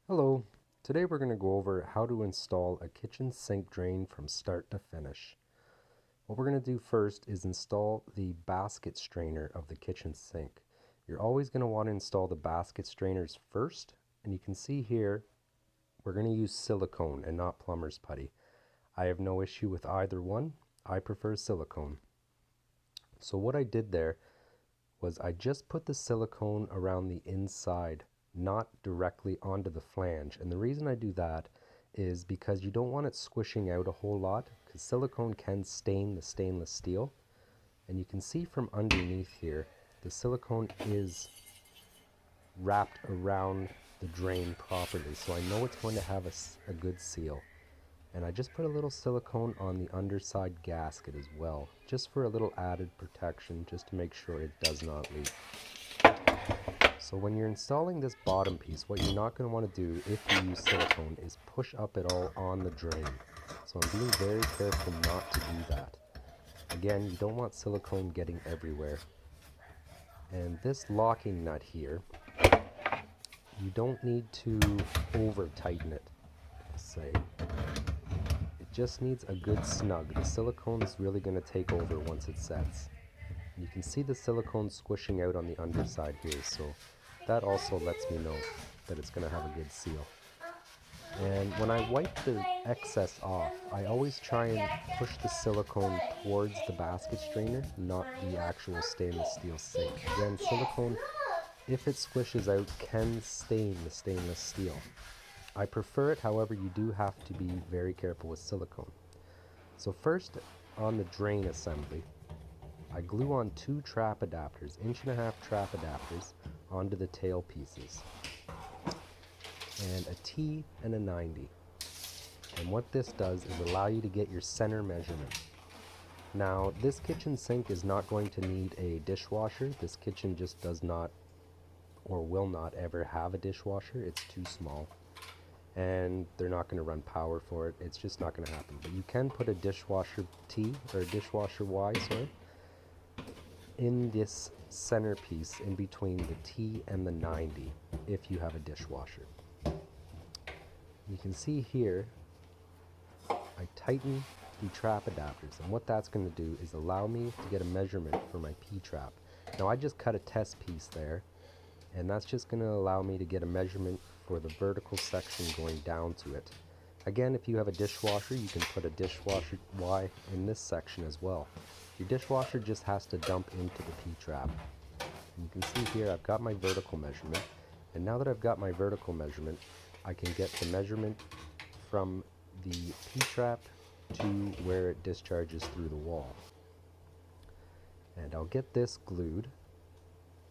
Hello, today we're going to go over how to install a kitchen sink drain from start to finish. What we're going to do first is install the basket strainer of the kitchen sink. You're always going to want to install the basket strainers first, and you can see here we're going to use silicone and not plumber's putty. I have no issue with either one. I prefer silicone. So what I did there was I just put the silicone around the inside, not directly onto the flange. And the reason I do that is because you don't want it squishing out a whole lot, because silicone can stain the stainless steel. And you can see from underneath here, the silicone is wrapped around the drain properly. So I know it's going to have a good seal. And I just put a little silicone on the underside gasket as well, just for a little added protection, just to make sure it does not leak. So when you're installing this bottom piece, what you're not going to want to do if you use silicone is push up at all on the drain. So I'm being very careful not to do that. Again, you don't want silicone getting everywhere. And this locking nut here, you don't need to over tighten it, say. It just needs a good snug. The silicone is really going to take over once it sets. And you can see the silicone squishing out on the underside here, so that also lets me know that it's going to have a good seal. And when I wipe the excess off, I always try and push the silicone towards the basket strainer, not the actual stainless steel sink. Again, silicone, if it squishes out, can stain the stainless steel. I prefer it, however, you do have to be very careful with silicone. So first, on the drain assembly, I glue on 2 trap adapters, 1.5" trap adapters, onto the tail pieces, and a T and a 90. And what this does is allow you to get your center measurement. Now, this kitchen sink is not going to need a dishwasher. This kitchen just does not or will not ever have a dishwasher. It's too small. And they're not going to run power for it. It's just not going to happen. But you can put a dishwasher T or a dishwasher Y, sorry, in this centerpiece in between the T and the 90 if you have a dishwasher. You can see here I tighten the trap adapters, and what that's going to do is allow me to get a measurement for my P-trap. Now I just cut a test piece there, and that's just going to allow me to get a measurement for the vertical section going down to it. Again, if you have a dishwasher, you can put a dishwasher Y in this section as well. Your dishwasher just has to dump into the P-trap. And you can see here I've got my vertical measurement, and now that I've got my vertical measurement, I can get the measurement from the P-trap to where it discharges through the wall. And I'll get this glued,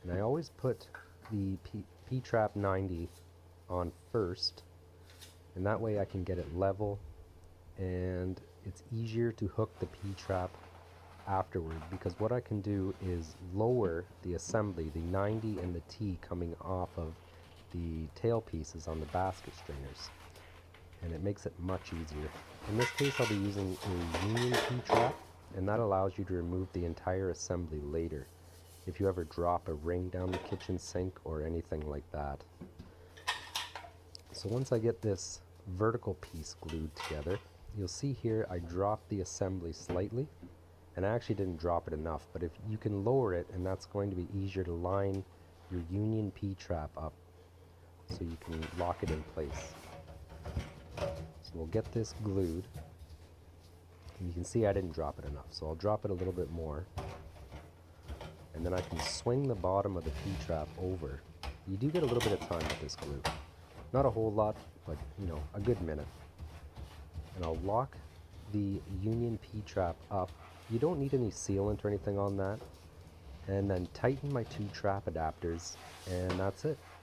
and I always put the P-trap 90 on first, and that way I can get it level, and it's easier to hook the P-trap afterward, because what I can do is lower the assembly, the 90 and the T coming off of the tail pieces on the basket strainers, and it makes it much easier. In this case I'll be using a union P-trap, and that allows you to remove the entire assembly later if you ever drop a ring down the kitchen sink or anything like that. So once I get this vertical piece glued together, you'll see here I dropped the assembly slightly, and I actually didn't drop it enough, but if you can lower it, and that's going to be easier to line your union P-trap up so you can lock it in place. So we'll get this glued, and you can see I didn't drop it enough, so I'll drop it a little bit more, and then I can swing the bottom of the P-trap over. You do get a little bit of time with this glue. Not a whole lot, but a good minute. And I'll lock the union P-trap up. You don't need any sealant or anything on that. And then tighten my 2 trap adapters, and that's it.